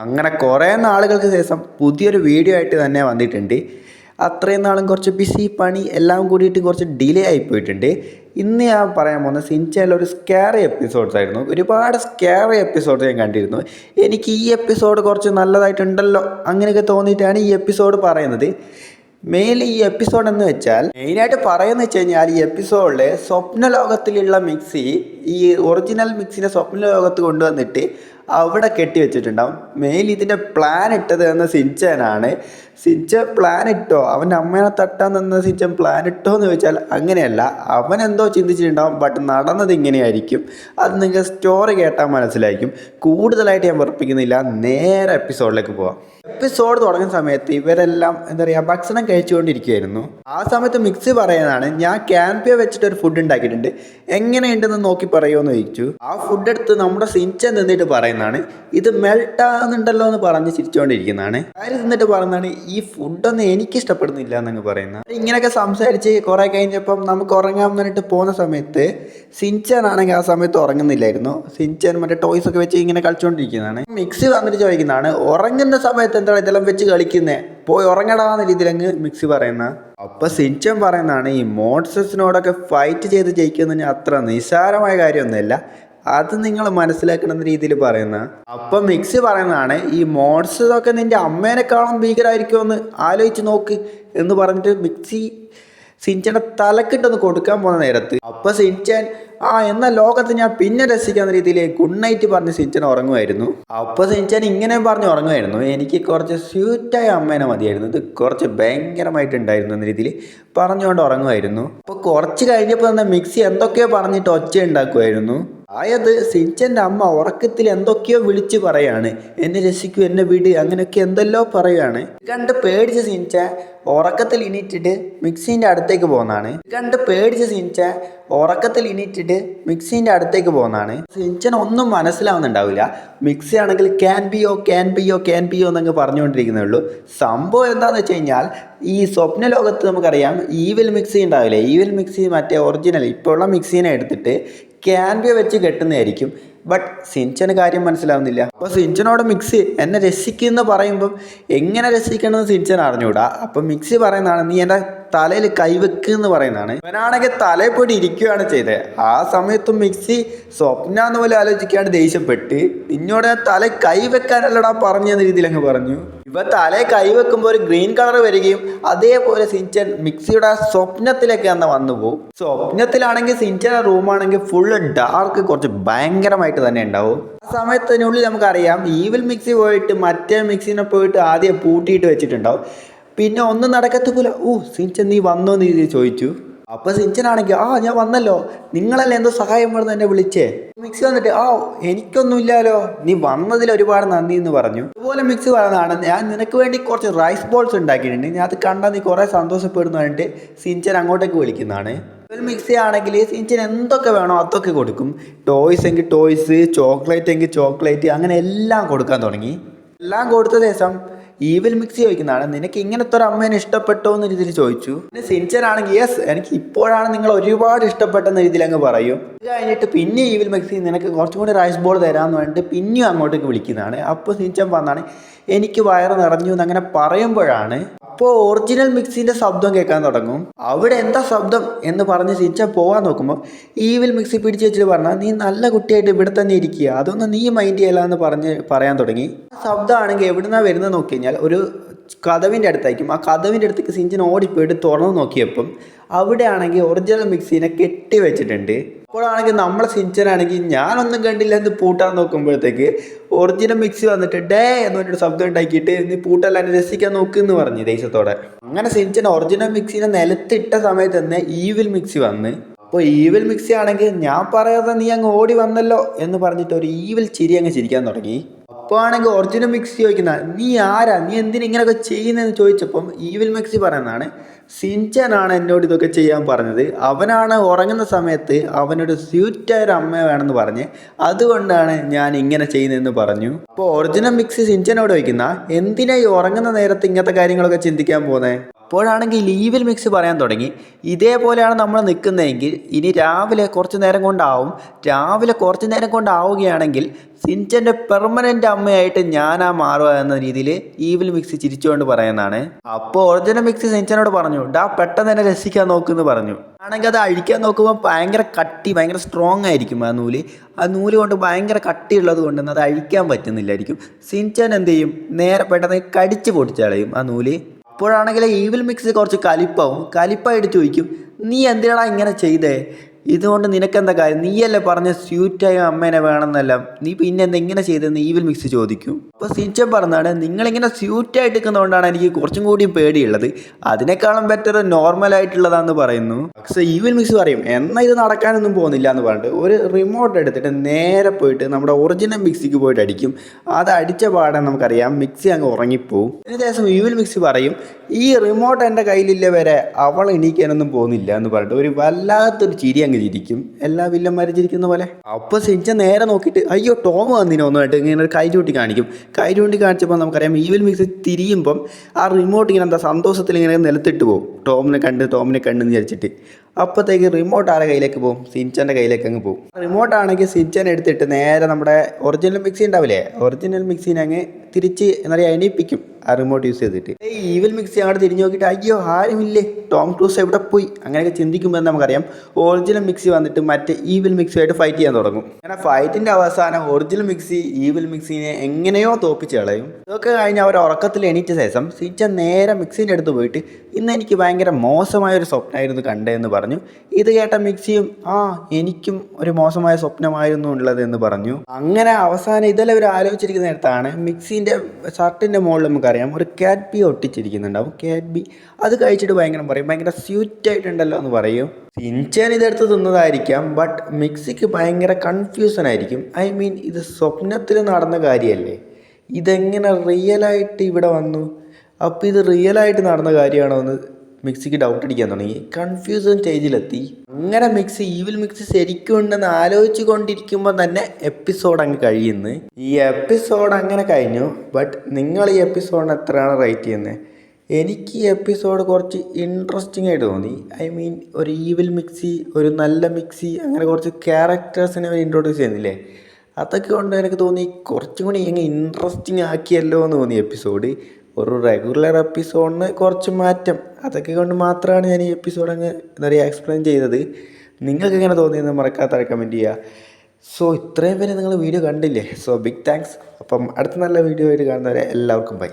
അങ്ങനെ കുറേ നാളുകൾക്ക് ശേഷം പുതിയൊരു വീഡിയോ ആയിട്ട് തന്നെ വന്നിട്ടുണ്ട്. അത്രയും നാളും കുറച്ച് ബിസി പണി എല്ലാം കൂടിയിട്ട് കുറച്ച് ഡിലേ ആയിപ്പോയിട്ടുണ്ട്. ഇന്ന് ഞാൻ പറയാൻ പോകുന്നത് സിൻചാനിലെ ഒരു സ്കാറി എപ്പിസോഡ്സ് ആയിരുന്നു. ഒരുപാട് സ്കാറി എപ്പിസോഡ് ഞാൻ കണ്ടിരുന്നു. എനിക്ക് ഈ എപ്പിസോഡ് കുറച്ച് നല്ലതായിട്ടുണ്ടല്ലോ അങ്ങനെയൊക്കെ തോന്നിയിട്ടാണ് ഈ എപ്പിസോഡ് പറയുന്നത്. മെയിൻലി ഈ എപ്പിസോഡ് എന്ന് വെച്ചാൽ മെയിനായിട്ട് പറയുന്നത് വെച്ച് കഴിഞ്ഞാൽ ഈ എപ്പിസോഡിൽ സ്വപ്ന ലോകത്തിലുള്ള മിക്സി ഈ ഒറിജിനൽ മിക്സിനെ സ്വപ്ന ലോകത്ത് കൊണ്ടുവന്നിട്ട് അവിടെ കെട്ടി വെച്ചിട്ടുണ്ടാവും. മെയിൻ ഇതിൻ്റെ പ്ലാൻ ഇട്ടത് എന്ന സിൻചാനാണ്. സിൻചാൻ പ്ലാൻ ഇട്ടോ, അവൻ്റെ അമ്മേനെ തട്ടാൻ നിന്ന് സിൻചാൻ പ്ലാൻ ഇട്ടോ എന്ന് ചോദിച്ചാൽ അങ്ങനെയല്ല. അവൻ എന്തോ ചിന്തിച്ചിട്ടുണ്ടാവും, ബട്ട് നടന്നത് ഇങ്ങനെയായിരിക്കും. അത് നിങ്ങൾക്ക് സ്റ്റോറി കേട്ടാൽ മനസ്സിലായിരിക്കും. കൂടുതലായിട്ട് ഞാൻ വെറുപ്പിക്കുന്നില്ല, നേരെ എപ്പിസോഡിലേക്ക് പോവാം. എപ്പിസോഡ് തുടങ്ങുന്ന സമയത്ത് ഇവരെല്ലാം എന്താ പറയുക ഭക്ഷണം കഴിച്ചുകൊണ്ടിരിക്കുകയായിരുന്നു. ആ സമയത്ത് മിക്സി പറയുന്നതാണ്, ഞാൻ ക്യാൻപിയ വെച്ചിട്ട് ഒരു ഫുഡ് ഉണ്ടാക്കിയിട്ടുണ്ട്, എങ്ങനെയുണ്ടെന്ന് നോക്കി പറയുമെന്ന് ചോദിച്ചു. ആ ഫുഡ് എടുത്ത് നമ്മുടെ സിൻചാൻ നിന്നിട്ട് പറയുന്നതാണ്, ഇത് മെൽട്ടാകുന്നുണ്ടല്ലോ എന്ന് പറഞ്ഞ് ചിരിച്ചുകൊണ്ടിരിക്കുന്നതാണ്. കാര്യം നിന്നിട്ട് പറയുന്നതാണ്, ഈ ഫുഡൊന്നും എനിക്ക് ഇഷ്ടപ്പെടുന്നില്ല എന്നങ്ങ് പറയുന്നത്. ഇങ്ങനെയൊക്കെ സംസാരിച്ച് കുറെ കഴിഞ്ഞപ്പം നമുക്ക് ഉറങ്ങാൻ വേണ്ടിയിട്ട് പോകുന്ന സമയത്ത് സിൻചാൻ ആണെങ്കിൽ ആ സമയത്ത് ഉറങ്ങുന്നില്ലായിരുന്നു. സിൻചാൻ മറ്റേ ടോയ്സ് ഒക്കെ വെച്ച് ഇങ്ങനെ കളിച്ചുകൊണ്ടിരിക്കുന്നതാണ്. മിക്സി വന്നിട്ട് ചോദിക്കുന്നതാണ്, ഉറങ്ങുന്ന സമയത്ത് എന്താണ് ഇതെല്ലാം വെച്ച് കളിക്കുന്നേ, പോയി ഉറങ്ങടാന്ന രീതിയിൽ അങ്ങ് മിക്സി പറയുന്ന. അപ്പൊ സിൻചാൻ പറയുന്നതാണ്, ഈ മോൺസ്റ്റേഴ്സിനോടൊക്കെ ഫൈറ്റ് ചെയ്ത് ജയിക്കുന്നതിന് അത്ര നിസ്സാരമായ കാര്യമൊന്നുമില്ല, അത് നിങ്ങൾ മനസ്സിലാക്കണമെന്ന രീതിയിൽ പറയുന്ന. അപ്പം മിക്സി പറയുന്നതാണ്, ഈ മോൺസ്റ്റേഴ്സൊക്കെ നിന്റെ അമ്മേനെക്കാളും ഭീകരമായിരിക്കുമെന്ന് ആലോചിച്ച് നോക്ക് എന്ന് പറഞ്ഞിട്ട് മിക്സി സിൻചാൻ്റെ തലക്കിട്ടൊന്ന് കൊടുക്കാൻ പോകുന്ന നേരത്ത് അപ്പം സിൻചാൻ എന്നാൽ ലോകത്ത് ഞാൻ പിന്നെ രസിക്കാവുന്ന രീതിയിൽ ഗുഡ് നൈറ്റ് പറഞ്ഞ് സിൻചാൻ ഉറങ്ങുമായിരുന്നു. അപ്പോൾ സിൻചാൻ ഇങ്ങനെ പറഞ്ഞ് ഉറങ്ങുമായിരുന്നു, എനിക്ക് കുറച്ച് സ്വീറ്റായ അമ്മേനെ മതിയായിരുന്നു, ഇത് കുറച്ച് ഭയങ്കരമായിട്ടുണ്ടായിരുന്നു എന്ന രീതിയിൽ പറഞ്ഞുകൊണ്ട് ഉറങ്ങുമായിരുന്നു. അപ്പോൾ കുറച്ച് കഴിഞ്ഞപ്പോൾ തന്നെ മിക്സി എന്തൊക്കെയോ പറഞ്ഞിട്ട് ഒച്ച ഉണ്ടാക്കുമായിരുന്നു. ആയത് സിൻചാൻ്റെ അമ്മ ഉറക്കത്തിൽ എന്തൊക്കെയോ വിളിച്ച് പറയാണ്, എന്നെ രസിക്കൂ, എന്നെ വിട്, അങ്ങനെയൊക്കെ എന്തെല്ലോ പറയുകയാണ്. കണ്ട് പേടിച്ച് സിൻചാൻ ഉറക്കത്തിൽ ഇണീറ്റിട്ട് മിക്സിൻ്റെ അടുത്തേക്ക് പോകുന്നതാണ്. സിൻചാൻ ഒന്നും മനസ്സിലാവുന്നുണ്ടാവില്ല. മിക്സി ആണെങ്കിൽ ക്യാൻ ബിയോ എന്നങ്ങ് പറഞ്ഞുകൊണ്ടിരിക്കുന്നേ ഉള്ളൂ. സംഭവം എന്താണെന്ന് വെച്ച് കഴിഞ്ഞാൽ ഈ സ്വപ്ന ലോകത്ത് നമുക്കറിയാം ഈവിൽ മിക്സി ഉണ്ടാവില്ലേ, ഈവിൽ മിക്സി മറ്റേ ഒറിജിനൽ ഇപ്പോൾ ഉള്ള മിക്സീനെ എടുത്തിട്ട് ക്യാൻബിയ വെച്ച് കെട്ടുന്നതായിരിക്കും. ബട്ട് സിൻചാന് കാര്യം മനസ്സിലാവുന്നില്ല. അപ്പോൾ സിൻചാനോട് മിക്സി എന്നെ രസിക്കുമെന്ന് പറയുമ്പം എങ്ങനെ രസിക്കണമെന്ന് സിൻചാൻ അറിഞ്ഞൂടാ. അപ്പം മിക്സി പറയുന്നതാണ്, നീ എൻ്റെ തലയിൽ കൈവെക്കുന്ന് പറയുന്നതാണ്. ഇവനാണെങ്കിൽ തലയിൽ പോയിട്ട് ഇരിക്കുകയാണ് ചെയ്തത്. ആ സമയത്തും മിക്സി സ്വപ്ന എന്ന് പോലെ ആലോചിക്കാണ്ട് ദേഷ്യപ്പെട്ട്, നിന്നോട് ഞാൻ തല കൈവെക്കാനല്ലടാ പറഞ്ഞെന്ന രീതിയിൽ അങ്ങ് പറഞ്ഞു. ഇവ തലയെ കൈവെക്കുമ്പോൾ ഒരു ഗ്രീൻ കളർ വരികയും അതേപോലെ സിൻചാൻ മിക്സിയുടെ സ്വപ്നത്തിലേക്ക് തന്നെ വന്നു പോകും. സ്വപ്നത്തിലാണെങ്കിൽ സിൻചാൻ്റെ റൂമാണെങ്കിൽ ഫുള്ള് ഡാർക്ക്, കുറച്ച് ഭയങ്കരമായിട്ട് തന്നെ ഉണ്ടാവും. ആ സമയത്തിനുള്ളിൽ നമുക്കറിയാം ഈവിൽ മിക്സി പോയിട്ട് മറ്റേ മിക്സിനെ പോയിട്ട് ആദ്യം പൂട്ടിയിട്ട് വെച്ചിട്ടുണ്ടാവും. പിന്നെ ഒന്നും നടക്കത്ത പോലെ, സിൻചാൻ നീ വന്നോ എന്ന് രീതിയിൽ ചോദിച്ചു. അപ്പോൾ സിൻചാനാണെങ്കിൽ ഞാൻ വന്നല്ലോ, നിങ്ങളല്ലേ എന്തോ സഹായം വേണമെന്ന് എന്നെ വിളിച്ചേ. മിക്സി വന്നിട്ട് എനിക്കൊന്നുമില്ലല്ലോ, നീ വന്നതിൽ ഒരുപാട് നന്ദി എന്ന് പറഞ്ഞു. അതുപോലെ മിക്സി പറയുന്നതാണ്, ഞാൻ നിനക്ക് വേണ്ടി കുറച്ച് റൈസ് ബോൾസ് ഉണ്ടാക്കിയിട്ടുണ്ട്, ഞാൻ അത് കണ്ടാൽ നീ കുറേ സന്തോഷപ്പെടുന്നു പറഞ്ഞിട്ട് സിൻചാൻ അങ്ങോട്ടേക്ക് വിളിക്കുന്നതാണ്. മിക്സി ആണെങ്കിൽ സിൻചാൻ എന്തൊക്കെ വേണോ അതൊക്കെ കൊടുക്കും. ടോയ്സ് എങ്കിൽ ടോയ്സ്, ചോക്ലേറ്റ് എങ്കിൽ ചോക്ലേറ്റ്, അങ്ങനെ എല്ലാം കൊടുക്കാൻ തുടങ്ങി. എല്ലാം കൊടുത്ത ശേഷം ഈവിൽ മിക്സി ചോദിക്കുന്നതാണ്, നിനക്ക് ഇങ്ങനത്തെ ഒരു അമ്മേനെ ഇഷ്ടപ്പെട്ടോ എന്ന രീതിയിൽ ചോദിച്ചു. പിന്നെ സിൻചാൻ ആണെങ്കിൽ യെസ്, എനിക്ക് ഇപ്പോഴാണ് നിങ്ങൾ ഒരുപാട് ഇഷ്ടപ്പെട്ടെന്ന രീതിയിൽ അങ്ങ് പറയും. ഇത് കഴിഞ്ഞിട്ട് പിന്നെ ഈവിൽ മിക്സി നിനക്ക് കുറച്ചും കൂടി റൈസ് ബോൾ തരാമെന്ന് പറഞ്ഞിട്ട് പിന്നെയും അങ്ങോട്ടേക്ക് വിളിക്കുന്നതാണ്. അപ്പോൾ സിൻചാൻ വന്നാണ്, എനിക്ക് വയറ് നിറഞ്ഞു എന്നങ്ങനെ പറയുമ്പോഴാണ് അപ്പോൾ ഒറിജിനൽ മിക്സിൻ്റെ ശബ്ദം കേൾക്കാൻ തുടങ്ങും. അവിടെ എന്താ ശബ്ദം എന്ന് പറഞ്ഞ് സിൻചാൻ പോകാൻ നോക്കുമ്പോൾ ഈവിൽ മിക്സി പിടിച്ച് വെച്ചിട്ട് പറഞ്ഞാൽ, നീ നല്ല കുട്ടിയായിട്ട് ഇവിടെ തന്നെ ഇരിക്കുക, അതൊന്നും നീ മൈൻഡ് ചെയ്യല എന്ന് പറയാൻ തുടങ്ങി. ശബ്ദമാണെങ്കിൽ എവിടുന്നാ വരുന്നത് നോക്കി കഴിഞ്ഞാൽ ഒരു കതവിൻ്റെ അടുത്തായിരിക്കും. ആ കതവിൻ്റെ അടുത്തേക്ക് സിൻചാൻ ഓടിപ്പോയിട്ട് തുറന്നു നോക്കിയപ്പം അവിടെ ആണെങ്കിൽ ഒറിജിനൽ മിക്സിനെ കെട്ടി വെച്ചിട്ടുണ്ട്. അപ്പോഴാണെങ്കിൽ നമ്മളെ സിൻചാനാണെങ്കിൽ ഞാനൊന്നും കണ്ടില്ല എന്ന് പൂട്ടാൻ നോക്കുമ്പോഴത്തേക്ക് ഒറിജിനൽ മിക്സി വന്നിട്ട് ഡേ എന്ന് പറഞ്ഞൊരു ശബ്ദം ഉണ്ടാക്കിയിട്ട് നീ പൂട്ടല്ല എന്നെ രസിക്കാൻ നോക്കുമെന്ന് പറഞ്ഞു ദേഷ്യത്തോടെ. അങ്ങനെ സിൻചാൻ ഒറിജിനൽ മിക്സിനെ നിലത്തിട്ട സമയത്ത് തന്നെ ഈവിൽ മിക്സി വന്ന്. അപ്പോൾ ഈവിൽ മിക്സി ആണെങ്കിൽ ഞാൻ പറയാതെ നീ അങ്ങ് ഓടി വന്നല്ലോ എന്ന് പറഞ്ഞിട്ട് ഒരു ഈവിൽ ചിരി അങ്ങ് ചിരിക്കാൻ തുടങ്ങി. അപ്പോൾ ആണെങ്കിൽ ഒറിജിനൽ മിക്സി ചോദിക്കുന്ന, നീ ആരാ, നീ എന്തിനാ ഇങ്ങനെയൊക്കെ ചെയ്യുന്നതെന്ന് ചോദിച്ചപ്പം ഈവിൽ മിക്സി പറയുന്നതാണ്, സിൻചാനാണ് എന്നോട് ഇതൊക്കെ ചെയ്യാൻ പറഞ്ഞത്, അവനാണ് ഉറങ്ങുന്ന സമയത്ത് അവനൊരു സ്വീറ്റായ ഒരു അമ്മ വേണമെന്ന് പറഞ്ഞ്, അതുകൊണ്ടാണ് ഞാൻ ഇങ്ങനെ ചെയ്യുന്നതെന്ന് പറഞ്ഞു. അപ്പോൾ ഒറിജിനൽ മിക്സി സിൻചാനോട് ചോദിക്കുന്ന, എന്തിനാ ഈ ഉറങ്ങുന്ന നേരത്ത് ഇങ്ങനത്തെ കാര്യങ്ങളൊക്കെ ചിന്തിക്കാൻ പോകുന്നത്? അപ്പോഴാണെങ്കിൽ ഈവിൽ മിക്സ് പറയാൻ തുടങ്ങി. ഇതേപോലെയാണ് നമ്മൾ നിൽക്കുന്നതെങ്കിൽ ഇനി രാവിലെ കുറച്ച് നേരം കൊണ്ടാവുകയാണെങ്കിൽ സിൻചൻ്റെ പെർമനൻ്റ് അമ്മയായിട്ട് ഞാനാ മാറുക എന്ന രീതിയിൽ ഈവിൽ മിക്സ് ചിരിച്ചുകൊണ്ട് പറയുന്നതാണ്. അപ്പോൾ ഒറിജിനൽ മിക്സ് സിൻചനോട് പറഞ്ഞു, ഡാ പെട്ടെന്ന് തന്നെ രസിക്കാൻ നോക്കുമെന്ന് പറഞ്ഞു. ആണെങ്കിൽ അത് അഴിക്കാൻ നോക്കുമ്പോൾ ഭയങ്കര സ്ട്രോങ് ആയിരിക്കും ആ നൂല് കൊണ്ട് ഭയങ്കര കട്ടിയുള്ളത് കൊണ്ട് അത് അഴിക്കാൻ പറ്റുന്നില്ലായിരിക്കും. സിൻചൻ എന്ത് ചെയ്യും, നേരെ പെട്ടെന്ന് കടിച്ച് പൊട്ടിച്ച് കളയും ആ നൂല്. അപ്പോഴാണെങ്കിൽ ഈവിൽ മിക്സ് കുറച്ച് കലിപ്പായിട്ട് ചോദിക്കും, നീ എന്തിനാടാ ഇങ്ങനെ ചെയ്തേ, ഇതുകൊണ്ട് നിനക്കെന്താ കാര്യം, നീയല്ലേ പറഞ്ഞ സ്വീറ്റായ അമ്മേനെ വേണമെന്നല്ല, നീ പിന്നെ എന്താ ഇങ്ങനെ ചെയ്തതെന്ന് ഈവിൽ മിക്സ് ചോദിക്കും. അപ്പോൾ സിൻചൻ പറഞ്ഞാണ്, നിങ്ങളിങ്ങനെ സ്വീറ്റായിട്ട് നിൽക്കുന്നതുകൊണ്ടാണ് എനിക്ക് കുറച്ചും കൂടിയും പേടിയുള്ളത്, അതിനേക്കാളും ബെറ്റർ നോർമലായിട്ടുള്ളതാണെന്ന് പറയുന്നു. പക്ഷേ ഈവിൽ മിക്സ് പറയും, എന്നാൽ ഇത് നടക്കാനൊന്നും പോകുന്നില്ല എന്ന് പറഞ്ഞിട്ട് ഒരു റിമോട്ട് എടുത്തിട്ട് നേരെ പോയിട്ട് നമ്മുടെ ഒറിജിനൽ മിക്സിക്ക് പോയിട്ട് അടിക്കും. അത് അടിച്ച പാടെ നമുക്കറിയാം മിക്സി അങ്ങ് ഉറങ്ങിപ്പോവും. അതിനുശേഷം ഈവിൽ മിക്സി പറയും, ഈ റിമോട്ട് എൻ്റെ കയ്യിലില്ല വരെ അവൾ എണീക്കാനൊന്നും പോകുന്നില്ല എന്ന് പറഞ്ഞിട്ട് ഒരു വല്ലാത്തൊരു ചിരി അങ്ങ് ചിരിക്കും, എല്ലാ വില്ലന്മാരും ചിരിക്കുന്ന പോലെ. അപ്പോൾ സിൻചൻ നേരെ നോക്കിയിട്ട് അയ്യോ ടോം വന്നിനൊന്നുമായിട്ട് ഇങ്ങനെ ഒരു കൈ ചൂണ്ടി കാണിച്ചപ്പോൾ നമുക്കറിയാം ഈവിൽ മിക്സ് തിരിയുമ്പം ആ റിമോട്ട് ഇങ്ങനെ എന്താ സന്തോഷത്തിൽ ഇങ്ങനെ നിലത്തിട്ട് പോകും, ടോമിനെ കണ്ടെന്ന് വിചാരിച്ചിട്ട്. അപ്പോഴത്തേക്ക് റിമോട്ട് ആരുടെ കയ്യിലേക്ക് പോകും, സിൻചൻ്റെ കയ്യിലേക്ക് അങ്ങ് പോകും. റിമോട്ടാണെങ്കിൽ സിൻചൻ എടുത്തിട്ട് നേരെ നമ്മുടെ ഒറിജിനൽ മിക്സി ഉണ്ടാവില്ലേ, ഒറിജിനൽ മിക്സിനെ അങ്ങ് തിരിച്ച് എന്താ പറയുക എണീപ്പിക്കും ആ റിമോട്ട് യൂസ് ചെയ്തിട്ട്. ഈവിൽ മിക്സി അങ്ങോട്ട് തിരിഞ്ഞ് നോക്കിയിട്ട് അയ്യോ ആരുമില്ലേ, ടോം ക്രൂസ് എവിടെ പോയി, അങ്ങനെയൊക്കെ ചിന്തിക്കുമ്പോൾ നമുക്കറിയാം ഒറിജിനൽ മിക്സി വന്നിട്ട് മറ്റേ ഈവിൽ മിക്സിയായിട്ട് ഫൈറ്റ് ചെയ്യാൻ തുടങ്ങും. അങ്ങനെ ഫൈറ്റിൻ്റെ അവസാനം ഒറിജിനൽ മിക്സി ഈവിൽ മിക്സിനെ എങ്ങനെയോ തോപ്പിച്ച് കളയും. ഇതൊക്കെ കഴിഞ്ഞ് അവർ ഉറക്കത്തിൽ എണീറ്റ ശേഷം സിൻചൻ നേരെ മിക്സിൻ്റെ അടുത്ത് പോയിട്ട് ഇന്ന് എനിക്ക് ഭയങ്കര മോശമായൊരു സ്വപ്നമായിരുന്നു കണ്ടതെന്ന് പറഞ്ഞു. ഇത് കേട്ട മിക്സിയും എനിക്കും ഒരു മോശമായ സ്വപ്നമായിരുന്നു ഉള്ളത് എന്ന് പറഞ്ഞു. അങ്ങനെ അവസാനം ഇതെല്ലാം ഇവർ ആലോചിച്ചിരിക്കുന്ന നേരത്താണ് മിക്സിൻ്റെ ഷർട്ടിൻ്റെ മുകളിൽ നമുക്കറിയാം ഒരു ക്യാറ്റ് ബി ഒട്ടിച്ചിരിക്കുന്നുണ്ടാവും. ക്യാറ്റ് ബി അത് കഴിച്ചിട്ട് ഭയങ്കര സ്വീറ്റായിട്ടുണ്ടല്ലോ എന്ന് പറയും. സിൻചൻ ഇതെടുത്ത് തിന്നതായിരിക്കാം, ബട്ട് മിക്സിക്ക് ഭയങ്കര കൺഫ്യൂഷൻ ആയിരിക്കും. ഇത് സ്വപ്നത്തിൽ നടന്ന കാര്യമല്ലേ, ഇതെങ്ങനെ റിയലായിട്ട് ഇവിടെ വന്നു, അപ്പോൾ ഇത് റിയലായിട്ട് നടന്ന കാര്യമാണോ എന്ന് മിക്സിക്ക് ഡൗട്ട് അടിക്കാൻ തുടങ്ങി, കൺഫ്യൂഷൻ സ്റ്റേജിലെത്തി. അങ്ങനെ ഈവിൽ മിക്സ് ശരിക്കും ഉണ്ടെന്ന് ആലോചിച്ച് കൊണ്ടിരിക്കുമ്പോൾ തന്നെ എപ്പിസോഡ് അങ്ങ് കഴിയുന്നു. ഈ എപ്പിസോഡ് അങ്ങനെ കഴിഞ്ഞു. ബട്ട് നിങ്ങൾ ഈ എപ്പിസോഡിന് എത്രയാണ് റേറ്റ് ചെയ്യുന്നത്? എനിക്ക് ഈ എപ്പിസോഡ് കുറച്ച് ഇൻട്രസ്റ്റിംഗ് ആയിട്ട് തോന്നി. ഒരു ഈവിൽ മിക്സി, ഒരു നല്ല മിക്സി, അങ്ങനെ കുറച്ച് ക്യാരക്ടേഴ്സിനെ ഇൻട്രൊഡ്യൂസ് ചെയ്യുന്നില്ലേ, അതൊക്കെ കൊണ്ട് എനിക്ക് തോന്നി കുറച്ചും കൂടി എങ്ങനെ ഇൻട്രസ്റ്റിംഗ് ആക്കിയല്ലോ എന്ന് തോന്നി എപ്പിസോഡ്. ഒരു റെഗുലർ എപ്പിസോഡിന് കുറച്ച് മാറ്റം, അതൊക്കെ കൊണ്ട് മാത്രമാണ് ഞാൻ ഈ എപ്പിസോഡ് അങ്ങ് എന്താ പറയുക എക്സ്പ്ലെയിൻ ചെയ്തത്. നിങ്ങൾക്ക് എങ്ങനെ തോന്നിയെന്ന് മറക്കാതെ കമൻറ്റ് ചെയ്യുക. സോ ഇത്രയും പേര് നിങ്ങൾ വീഡിയോ കണ്ടില്ലേ, സോ ബിഗ് താങ്ക്സ്. അപ്പം അടുത്ത നല്ല വീഡിയോ ആയിട്ട് കാണുന്നവരെ എല്ലാവർക്കും ബൈ.